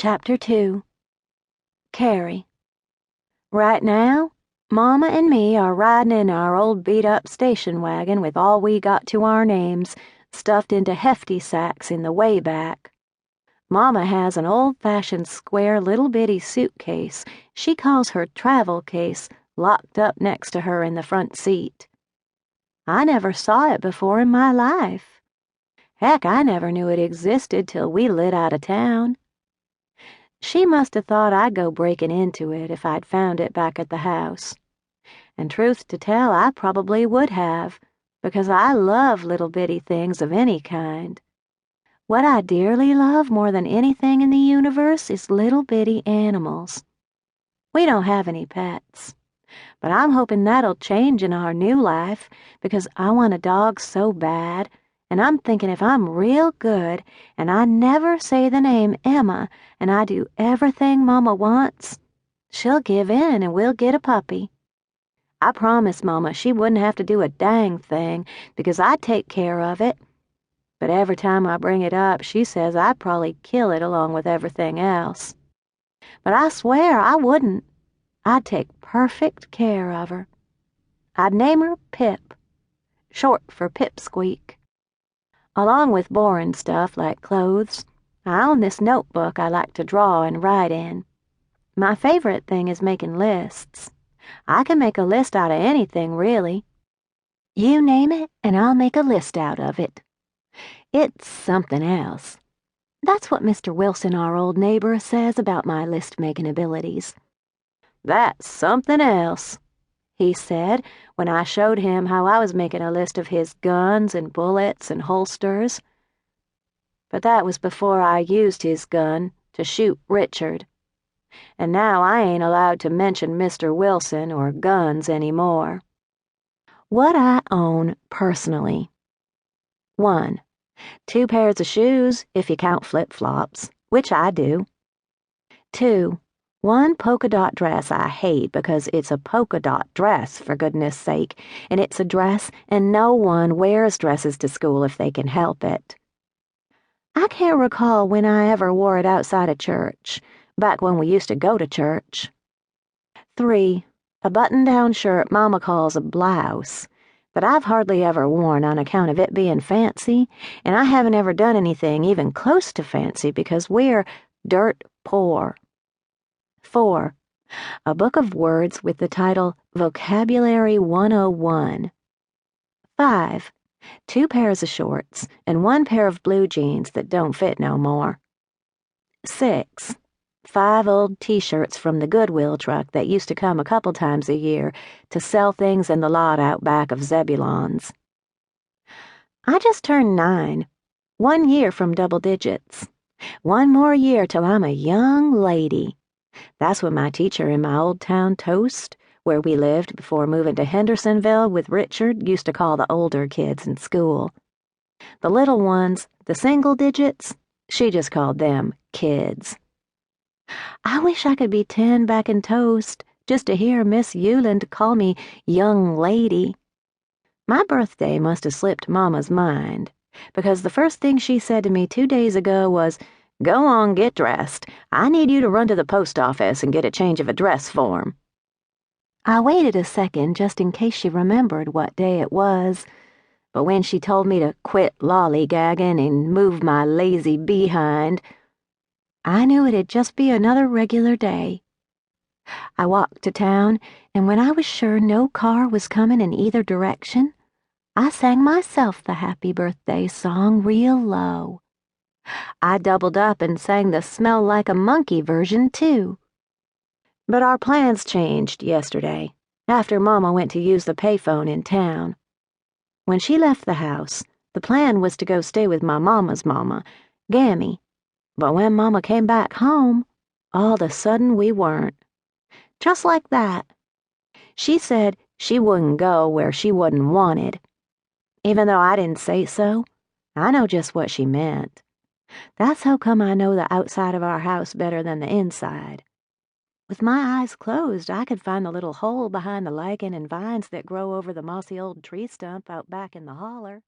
Chapter 2. Carrie. Right now, Mama and me are riding in our old beat-up station wagon with all we got to our names stuffed into hefty sacks in the way back. Mama has an old-fashioned square little bitty suitcase she calls her travel case locked up next to her in the front seat. I never saw it before in my life. Heck, I never knew it existed till we lit out of town. She must have thought I'd go breaking into it if I'd found it back at the house. And truth to tell, I probably would have, because I love little bitty things of any kind. What I dearly love more than anything in the universe is little bitty animals. We don't have any pets, but I'm hoping that'll change in our new life because I want a dog so bad. And I'm thinking if I'm real good and I never say the name Emma and I do everything Mama wants, she'll give in and we'll get a puppy. I promised Mama she wouldn't have to do a dang thing because I'd take care of it. But every time I bring it up, she says I'd probably kill it along with everything else. But I swear I wouldn't. I'd take perfect care of her. I'd name her Pip, short for Pipsqueak. Along with boring stuff like clothes, I own this notebook I like to draw and write in. My favorite thing is making lists. I can make a list out of anything, really. You name it, and I'll make a list out of it. It's something else. That's what Mr. Wilson, our old neighbor, says about my list-making abilities. That's something else, he said when I showed him how I was making a list of his guns and bullets and holsters. But that was before I used his gun to shoot Richard. And now I ain't allowed to mention Mr. Wilson or guns anymore. What I own personally. 1. 2 pairs of shoes, if you count flip-flops, which I do. 2. 1 polka dot dress I hate because it's a polka dot dress, for goodness sake, and it's a dress and no one wears dresses to school if they can help it. I can't recall when I ever wore it outside of church, back when we used to go to church. 3. A button-down shirt Mama calls a blouse, that I've hardly ever worn on account of it being fancy, and I haven't ever done anything even close to fancy because we're dirt poor. 4. A book of words with the title Vocabulary 101. 5. 2 pairs of shorts and 1 pair of blue jeans that don't fit no more. 6. 5 old t-shirts from the Goodwill truck that used to come a couple times a year to sell things in the lot out back of Zebulon's. I just turned 9. 1 year from double digits. 1 more year till I'm a young lady. That's what my teacher in my old town Toast, where we lived before moving to Hendersonville with Richard, used to call the older kids in school. The little ones, the single digits, she just called them kids. I wish I could be 10 back in Toast just to hear Miss Euland call me young lady. My birthday must have slipped Mama's mind, because the first thing she said to me 2 days ago was, "Go on, get dressed. I need you to run to the post office and get a change of address form." I waited a second just in case she remembered what day it was, but when she told me to quit lollygagging and move my lazy behind, I knew it'd just be another regular day. I walked to town, and when I was sure no car was coming in either direction, I sang myself the happy birthday song real low. I doubled up and sang the Smell Like a Monkey version, too. But our plans changed yesterday, after Mama went to use the payphone in town. When she left the house, the plan was to go stay with my mama's mama, Gammy. But when Mama came back home, all of a sudden we weren't. Just like that. She said she wouldn't go where she wasn't wanted. Even though I didn't say so, I know just what she meant. That's how come I know the outside of our house better than the inside. With my eyes closed, I could find the little hole behind the lichen and vines that grow over the mossy old tree stump out back in the holler.